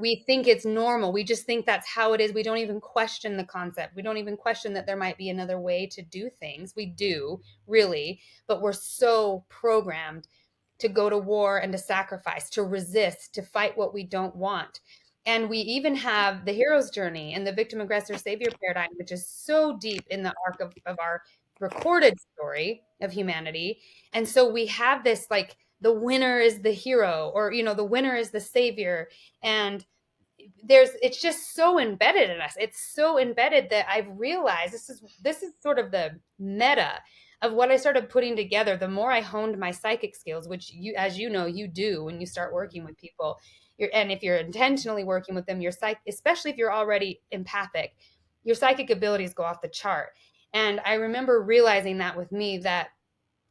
We think it's normal. We just think that's how it is. We don't even question the concept. We don't even question that there might be another way to do things. We do, really, but we're so programmed to go to war and to sacrifice, to resist, to fight what we don't want. And we even have the hero's journey and the victim aggressor savior paradigm, which is so deep in the arc of our recorded story of humanity. And so we have this like the winner is the hero, or, the winner is the savior. And it's just so embedded in us. It's so embedded that I've realized this is sort of the meta of what I started putting together the more I honed my psychic skills, which you, as you know, you do when you start working with people. And if you're intentionally working with them, especially if you're already empathic, your psychic abilities go off the chart. And I remember realizing that with me, that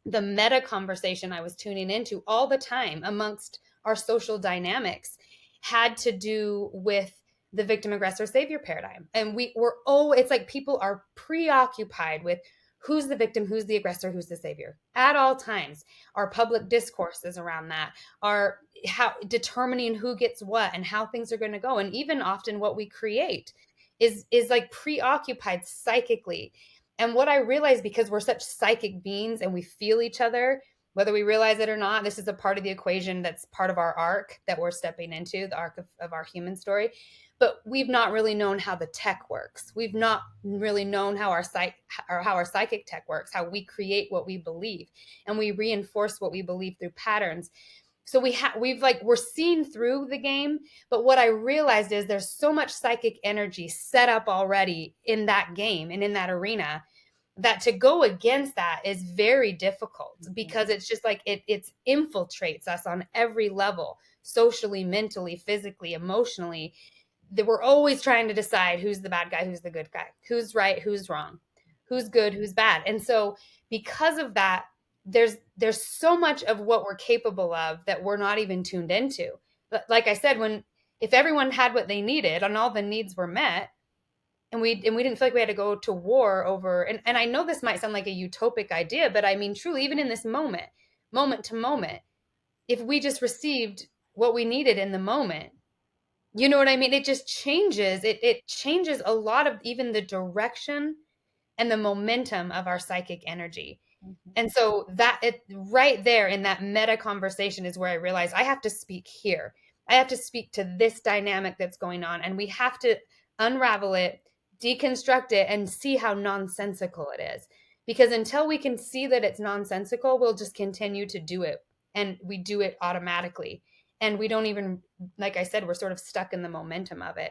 the meta conversation I was tuning into all the time amongst our social dynamics had to do with the victim aggressor savior paradigm. And it's like people are preoccupied with who's the victim, who's the aggressor, who's the savior at all times. Our public discourses around that are how determining who gets what and how things are going to go. And even often what we create is like preoccupied psychically. And what I realized, because we're such psychic beings and we feel each other, whether we realize it or not, this is a part of the equation that's part of our arc that we're stepping into, the arc of our human story. But we've not really known how the tech works. We've not really known how our psychic tech works, how we create what we believe, and we reinforce what we believe through patterns. So we're seeing through the game, but what I realized is there's so much psychic energy set up already in that game and in that arena, that to go against that is very difficult, because it's just like it infiltrates us on every level, socially, mentally, physically, emotionally. That we're always trying to decide who's the bad guy, who's the good guy, who's right, who's wrong, who's good, who's bad. And so because of that, there's so much of what we're capable of that we're not even tuned into. But like I said, if everyone had what they needed and all the needs were met, and we didn't feel like we had to go to war over, and I know this might sound like a utopic idea, but I mean, truly, even in this moment to moment, if we just received what we needed in the moment, you know what I mean? It just changes. It changes a lot of even the direction and the momentum of our psychic energy. And so right there in that meta conversation is where I realized I have to speak here. I have to speak to this dynamic that's going on, and we have to unravel it, deconstruct it, and see how nonsensical it is. Because until we can see that it's nonsensical, we'll just continue to do it, and we do it automatically. And we don't even, like I said, we're sort of stuck in the momentum of it.